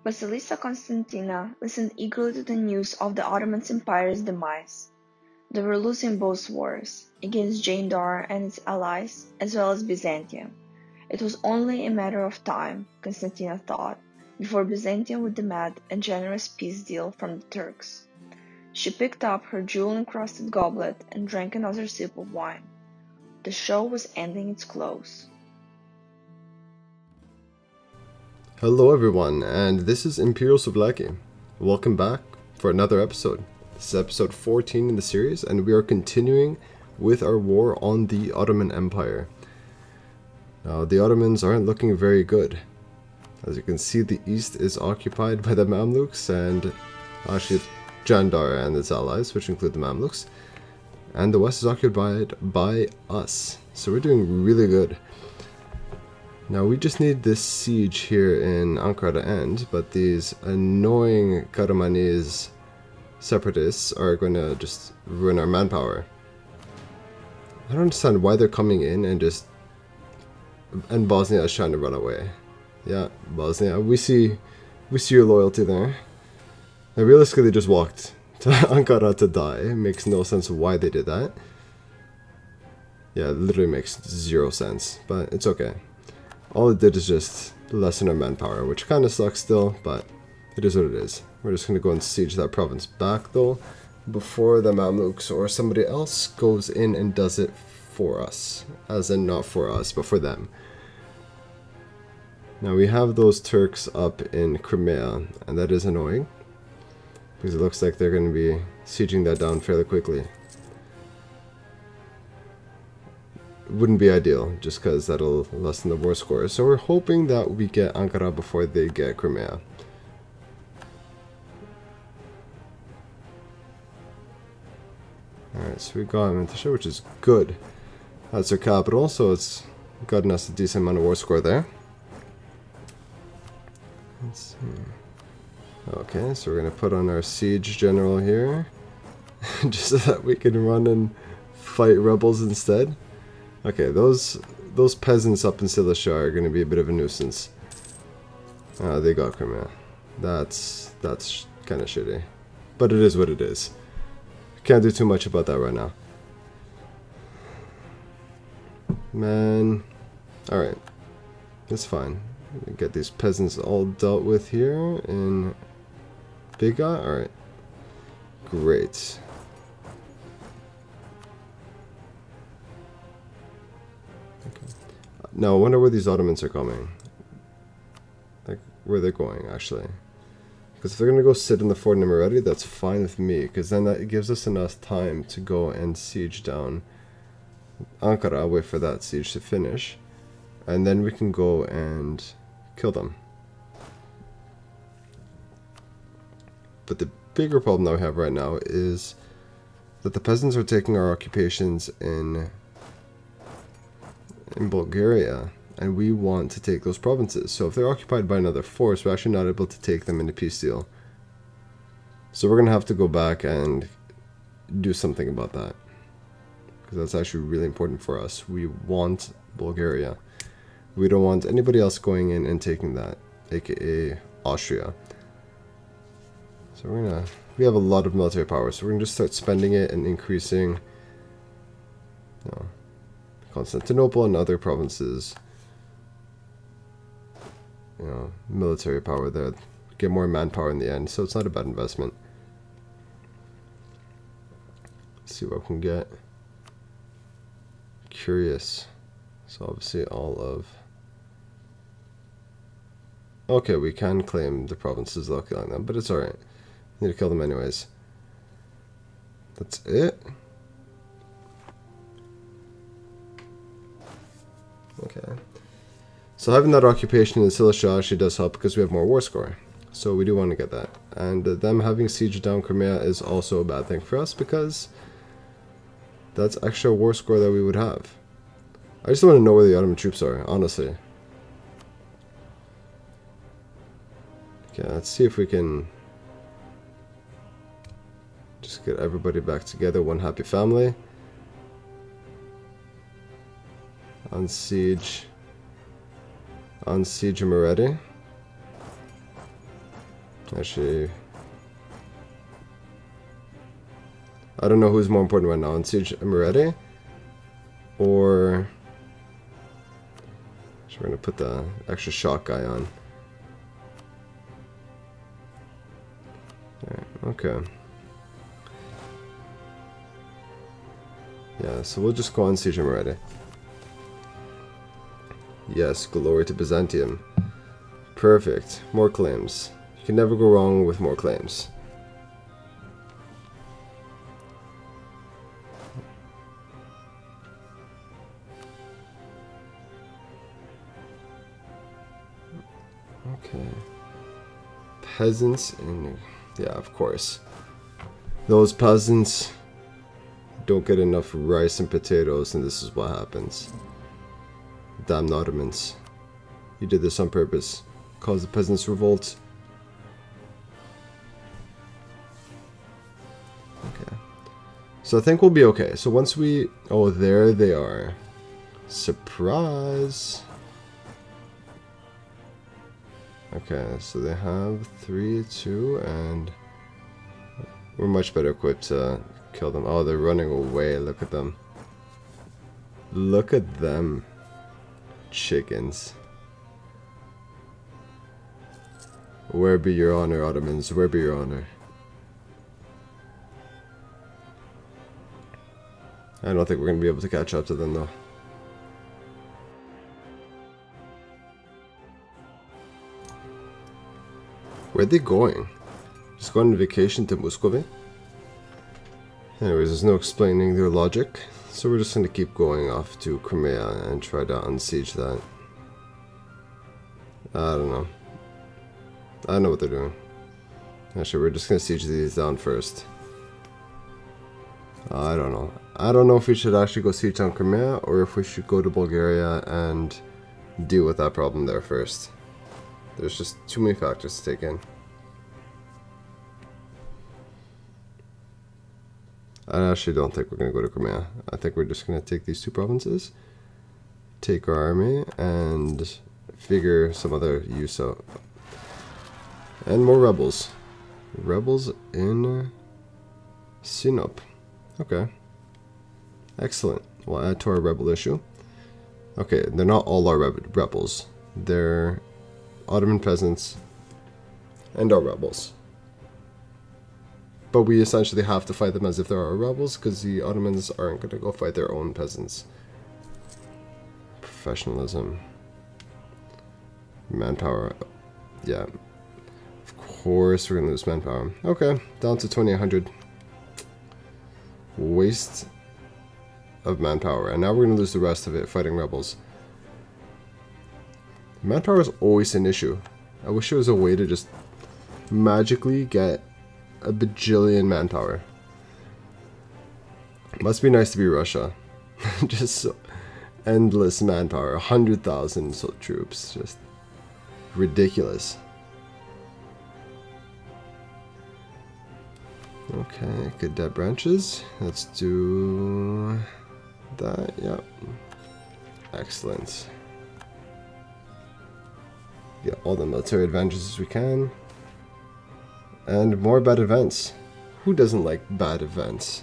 Vasilisa Constantina listened eagerly to the news of the Ottoman Empire's demise. They were losing both wars, against Jandar and its allies, as well as Byzantium. It was only a matter of time, Constantina thought, before Byzantium would demand a generous peace deal from the Turks. She picked up her jewel-encrusted goblet and drank another sip of wine. The show was ending its close. Hello everyone, and this is Imperial Souvlaki. Welcome back for another episode. This is episode 14 in the series, and we are continuing with our war on the Ottoman Empire. Now, the Ottomans aren't looking very good. As you can see, the east is occupied by the Mamluks and actually Jandar and its allies, which include the Mamluks. And the west is occupied by us. So we're doing really good. Now we just need this siege here in Ankara to end, but these annoying Karamanese separatists are going to just ruin our manpower. I don't understand why they're coming in and Bosnia is trying to run away. Yeah, Bosnia, we see your loyalty there. Now realistically they just walked to Ankara to die. It makes no sense why they did that. Yeah, it literally makes zero sense, but it's okay. All it did is just lessen our manpower, which kind of sucks still, but it is what it is. We're just going to go and siege that province back though, before the Mamluks or somebody else goes in and does it for us. As in not for us, but for them. Now we have those Turks up in Crimea, and that is annoying, because it looks like they're going to be sieging that down fairly quickly. Wouldn't be ideal, just because that'll lessen the war score. So we're hoping that we get Ankara before they get Crimea. Alright, so we got Mantasha, which is good. That's our capital, so it's gotten us a decent amount of war score there. Let's see. Okay, so we're going to put on our siege general here, just so that we can run and fight rebels instead. Okay, those peasants up in Cilicia are going to be a bit of a nuisance. They got Crimea. That's kind of shitty. But it is what it is. Can't do too much about that right now. Man. Alright. That's fine. Get these peasants all dealt with here in Biga. Alright. Great. Now, I wonder where these Ottomans are coming. Like, where they're going, actually. Because if they're going to go sit in the fort in Imereti, that's fine with me. Because then that gives us enough time to go and siege down Ankara, wait for that siege to finish. And then we can go and kill them. But the bigger problem that we have right now is that the peasants are taking our occupations in Bulgaria, and we want to take those provinces. So if they're occupied by another force, we're actually not able to take them in a peace deal. So we're going to have to go back and do something about that, because that's actually really important for us. We want Bulgaria. We don't want anybody else going in and taking that, aka Austria. So we have a lot of military power, so we're going to just start spending it and increasing Constantinople and other provinces, military power there. Get more manpower in the end, so it's not a bad investment. Let's see what we can get. Curious. So obviously all of... Okay, we can claim the provinces without killing them, but it's alright. Need to kill them anyways. That's it. Okay, so having that occupation in Cilicia actually does help because we have more war score. So we do want to get that. And them having siege down Crimea is also a bad thing for us because that's extra war score that we would have. I just want to know where the Ottoman troops are, honestly. Okay, let's see if we can just get everybody back together, one happy family. On siege Imereti. Actually, I don't know who's more important right now, Siege Emirati or... So we're going to put the extra shock guy on. Okay. Yeah, so we'll just go on Siege Emirati. Yes, glory to Byzantium. Perfect. More claims. You can never go wrong with more claims. Okay. Peasants in... Yeah, of course. Those peasants don't get enough rice and potatoes, and this is what happens. Damn Ottomans. You did this on purpose. Cause the peasants revolt. Okay. So I think we'll be okay. So once we... Oh, there they are. Surprise! Okay, so they have 3, 2, and... We're much better equipped to kill them. Oh, they're running away. Look at them. Look at them. Chickens. Where be your honor, Ottomans? Where be your honor? I don't think we're going to be able to catch up to them, though. Where are they going? Just going on vacation to Muscovy? Anyways, there's no explaining their logic, so we're just going to keep going off to Crimea and try to unsiege that. I don't know. I know what they're doing. Actually, we're just going to siege these down first. I don't know. I don't know if we should actually go siege down Crimea, or if we should go to Bulgaria and deal with that problem there first. There's just too many factors to take in. I actually don't think we're going to go to Crimea. I think we're just going to take these 2 provinces, take our army, and figure some other use out. And more rebels. Rebels in Sinop. Okay. Excellent. We'll add to our rebel issue. Okay, they're not all our rebels. They're Ottoman peasants and our rebels. But we essentially have to fight them as if they're our rebels, because the Ottomans aren't going to go fight their own peasants. Professionalism. Manpower. Yeah. Of course we're going to lose manpower. Okay, down to 2800. Waste of manpower. And now we're going to lose the rest of it fighting rebels. Manpower is always an issue. I wish there was a way to just magically get a bajillion manpower. Must be nice to be Russia. Just so endless manpower. 100,000 troops. Just ridiculous. Okay, cadet branches. Let's do that. Yep. Excellent. Get all the military advantages we can. And more bad events. Who doesn't like bad events?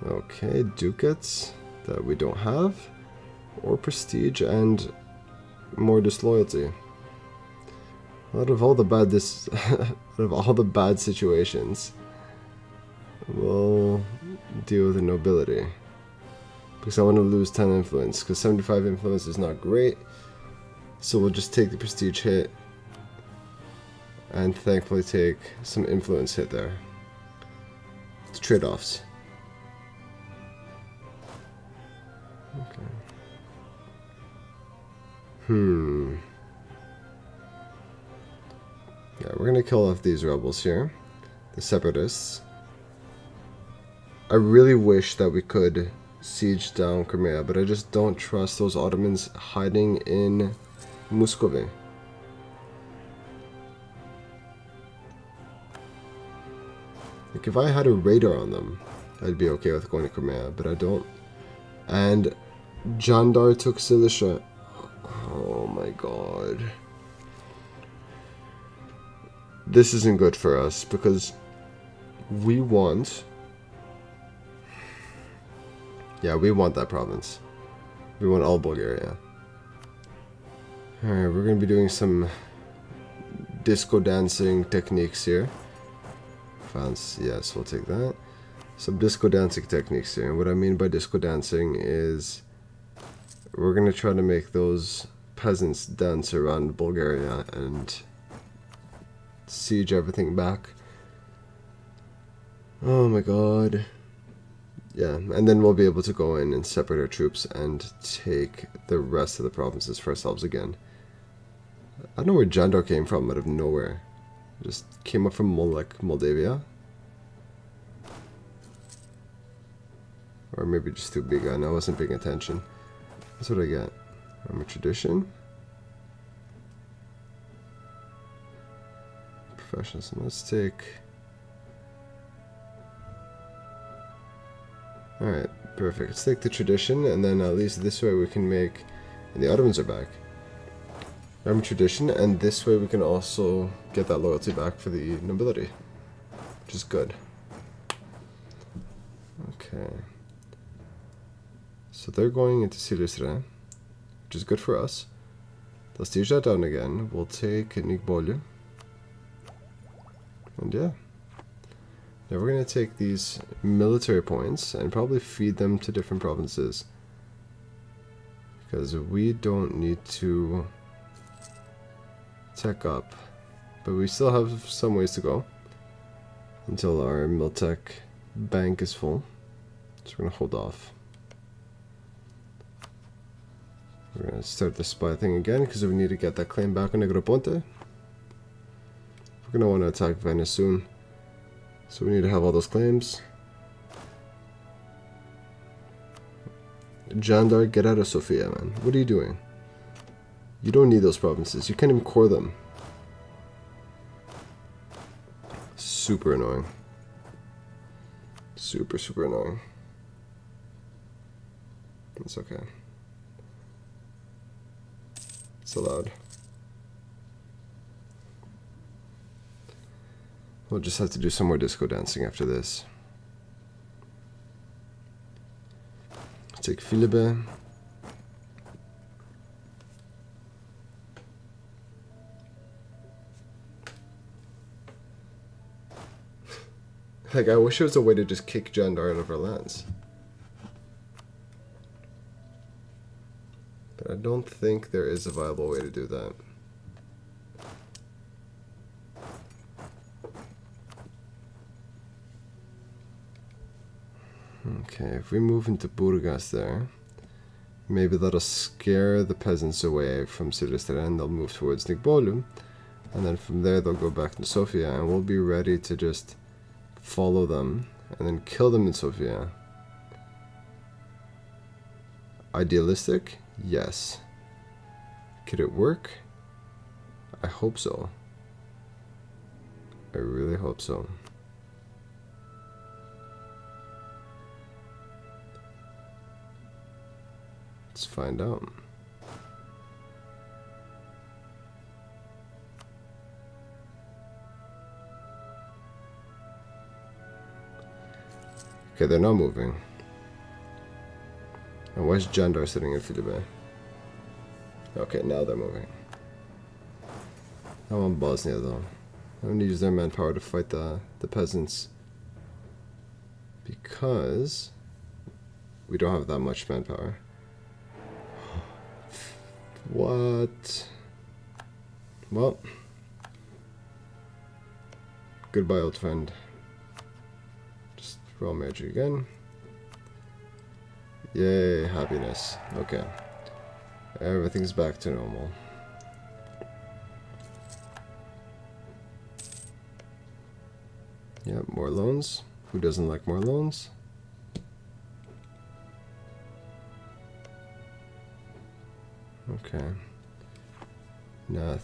Okay, ducats that we don't have. Or prestige and more disloyalty. Out of all the bad out of all the bad situations, we'll deal with the nobility. Because I want to lose 10 influence, because 75 influence is not great. So we'll just take the prestige hit and thankfully take some influence hit there. It's trade-offs. Okay. Yeah, we're gonna kill off these rebels here, the separatists. I really wish that we could siege down Crimea, but I just don't trust those Ottomans hiding in Muscovy. Like, if I had a radar on them, I'd be okay with going to Crimea, but I don't. And Jandar took Cilicia. god. This isn't good for us because we want... Yeah, we want that province. We want all Bulgaria. Alright, we're going to be doing some disco dancing techniques here. Fancy, yes, we'll take that. Some disco dancing techniques here. And what I mean by disco dancing is we're going to try to make those peasants dance around Bulgaria and siege everything back. Oh my god. Yeah, and then we'll be able to go in and separate our troops and take the rest of the provinces for ourselves again. I don't know where Jandar came from out of nowhere. Just came up from Moldavia. Or maybe just too big and I wasn't paying attention. That's what I get. I'm a tradition. Professionalism. Let's take... Alright, perfect. Let's take the tradition, and then at least this way we can make... And the Ottomans are back. Army tradition, and this way we can also get that loyalty back for the nobility. Which is good. Okay. So they're going into Silistria, which is good for us. Let's siege that down again. We'll take Nigbolu. And yeah. Now we're going to take these military points and probably feed them to different provinces. Because we don't need to tech up. But we still have some ways to go until our Miltech bank is full. So we're going to hold off. We're going to start the spy thing again because we need to get that claim back on Negroponte. We're going to want to attack Venice soon. So we need to have all those claims. Jandar, get out of Sofia, man. What are you doing? You don't need those provinces. You can't even core them. Super annoying. Super, super annoying. It's okay. It's allowed. We'll just have to do some more disco dancing after this. Take Philippe. Like, I wish there was a way to just kick Jandar out of our lands. But I don't think there is a viable way to do that. Okay, if we move into Burgas there, maybe that'll scare the peasants away from Silistria and they'll move towards Nigbolu. And then from there they'll go back to Sofia and we'll be ready to just follow them and then kill them in Sofia. Idealistic? Yes. Could it work? I hope so. I really hope so. Let's find out. Okay, they're not moving. And where's Jandar sitting in Philippe? Okay, now they're moving. I want Bosnia though. I'm going to use their manpower to fight the peasants. Because we don't have that much manpower. What? Well. Goodbye, old friend. Just roll magic again. Yay, happiness. Okay. Everything's back to normal. Yep, more loans. Who doesn't like more loans? Okay. Now I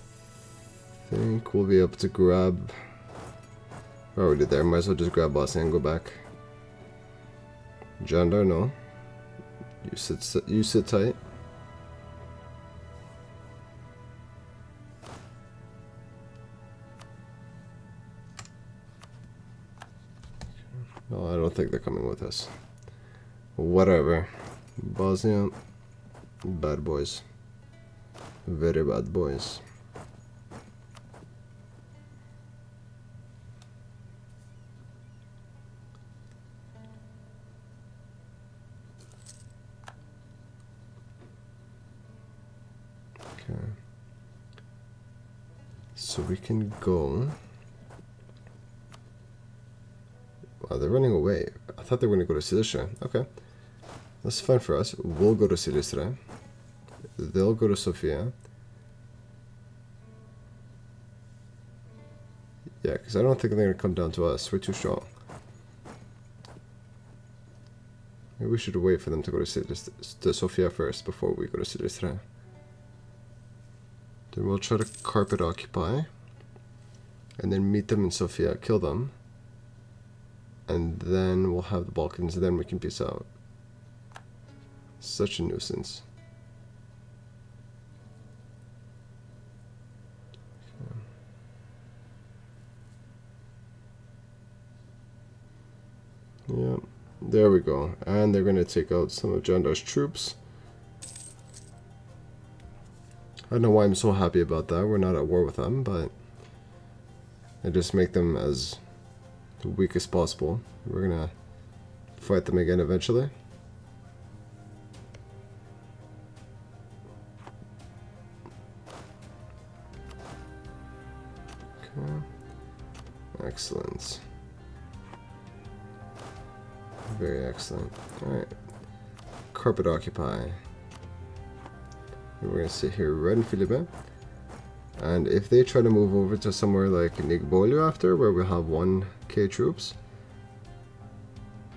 think we'll be able to grab... Oh, we did there. Might as well just grab Bosnia and go back. Jandar, no. You sit tight. No, I don't think they're coming with us. Whatever. Bosnia, bad boys. Very bad boys. Okay. So we can go. Wow, they're running away. I thought they were going to go to Silistra. Okay. That's fine for us. We'll go to Silistra. They'll go to Sofia. Yeah, because I don't think they're going to come down to us. We're too strong. Maybe we should wait for them to go to Sofia first before we go to Silistra. Then we'll try to carpet occupy. And then meet them in Sofia, kill them. And then we'll have the Balkans, and then we can peace out. Such a nuisance. Okay. Yeah, there we go. And they're going to take out some of Jandar's troops. I don't know why I'm so happy about that. We're not at war with them, but I just make them as weak as possible. We're going to fight them again eventually. Excellent. Very excellent. Alright. Carpet occupy. We're going to sit here right in Philippe. And if they try to move over to somewhere like Nigbolio after, where we have 1k troops,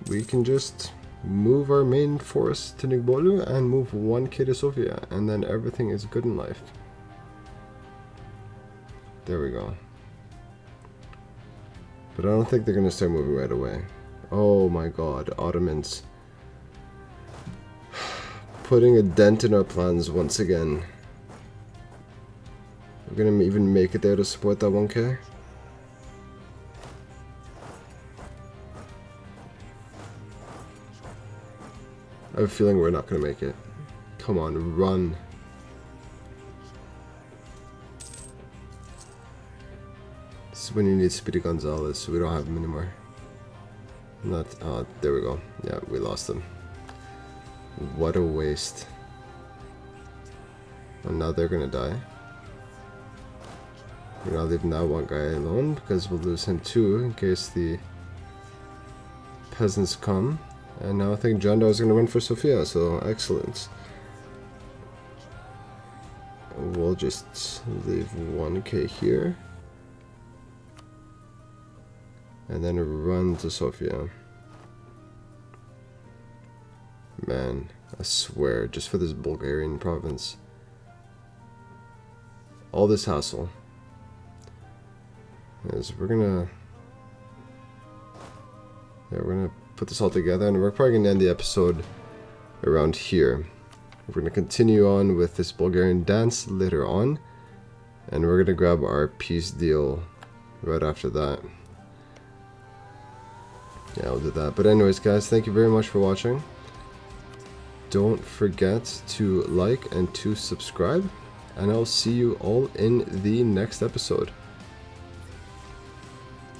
we can just move our main force to Nigbolio and move 1k to Sofia, and then everything is good in life. There we go. But I don't think they're going to start moving right away. Oh my god, Ottomans. Putting a dent in our plans once again. We're going to even make it there to support that 1k. I have a feeling we're not going to make it. Come on, run. This is when you need Speedy Gonzalez, so we don't have him anymore. Not, there we go. Yeah, we lost him. What a waste. And now they're gonna die. We're not leaving that one guy alone, because we'll lose him too, in case the peasants come. And now I think Jandar is gonna run for Sofia, so excellent. We'll just leave 1k here. And then run to Sofia. Man, I swear, just for this Bulgarian province. All this hassle. Is we're gonna put this all together, and we're probably gonna end the episode around here. We're gonna continue on with this Bulgarian dance later on, and we're gonna grab our peace deal right after that. Yeah, I'll do that. But anyways, guys, thank you very much for watching. Don't forget to like and to subscribe, and I'll see you all in the next episode.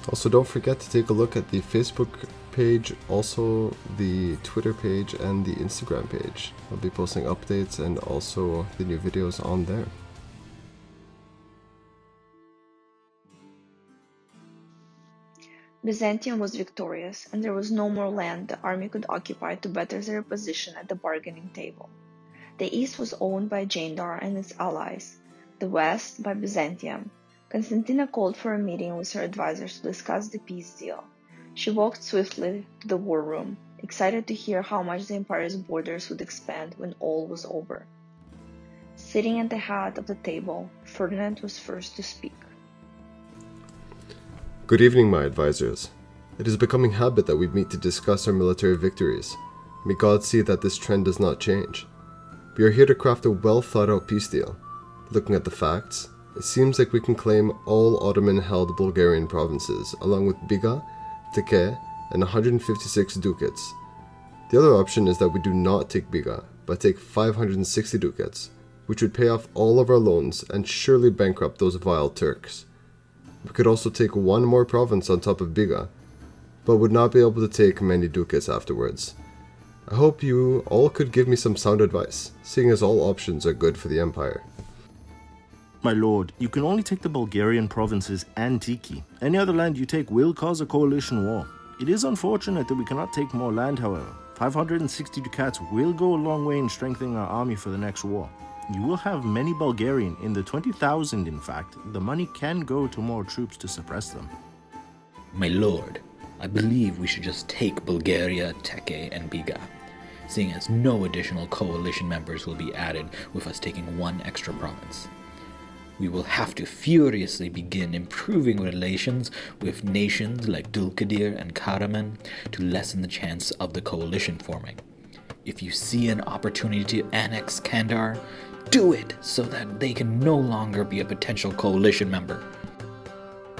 Also, don't forget to take a look at the Facebook page, also the Twitter page, and the Instagram page. I'll be posting updates and also the new videos on there. Byzantium was victorious, and there was no more land the army could occupy to better their position at the bargaining table. The east was owned by Jandar and its allies, the west by Byzantium. Constantina called for a meeting with her advisors to discuss the peace deal. She walked swiftly to the war room, excited to hear how much the empire's borders would expand when all was over. Sitting at the head of the table, Ferdinand was first to speak. Good evening, my advisors. It is becoming habit that we meet to discuss our military victories. May God see that this trend does not change. We are here to craft a well-thought-out peace deal. Looking at the facts, it seems like we can claim all Ottoman-held Bulgarian provinces, along with Biga, Teke, and 156 ducats. The other option is that we do not take Biga, but take 560 ducats, which would pay off all of our loans and surely bankrupt those vile Turks. We could also take one more province on top of Biga, but would not be able to take many ducats afterwards. I hope you all could give me some sound advice, seeing as all options are good for the empire. My lord, you can only take the Bulgarian provinces and Tiki. Any other land you take will cause a coalition war. It is unfortunate that we cannot take more land, however. 560 ducats will go a long way in strengthening our army for the next war. You will have many Bulgarian, in the 20,000 in fact. The money can go to more troops to suppress them. My lord, I believe we should just take Bulgaria, Teke, and Biga, seeing as no additional coalition members will be added with us taking one extra province. We will have to furiously begin improving relations with nations like Dulkadir and Karaman to lessen the chance of the coalition forming. If you see an opportunity to annex Kandar, do it so that they can no longer be a potential coalition member.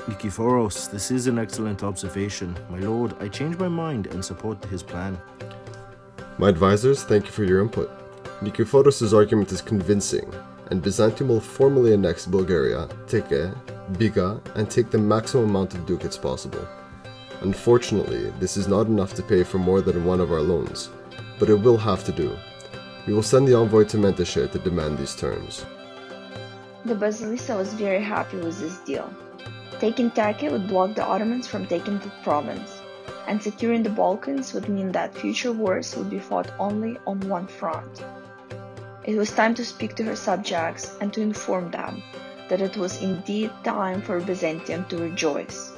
Nikiforos, this is an excellent observation. My lord, I change my mind and support his plan. My advisors, thank you for your input. Nikiforos' argument is convincing, and Byzantium will formally annex Bulgaria, Teke, Biga, and take the maximum amount of ducats possible. Unfortunately, this is not enough to pay for more than one of our loans, but it will have to do. We will send the envoy to Mentashe to demand these terms. The Basilisa was very happy with this deal. Taking Teke would block the Ottomans from taking the province, and securing the Balkans would mean that future wars would be fought only on one front. It was time to speak to her subjects and to inform them that it was indeed time for Byzantium to rejoice.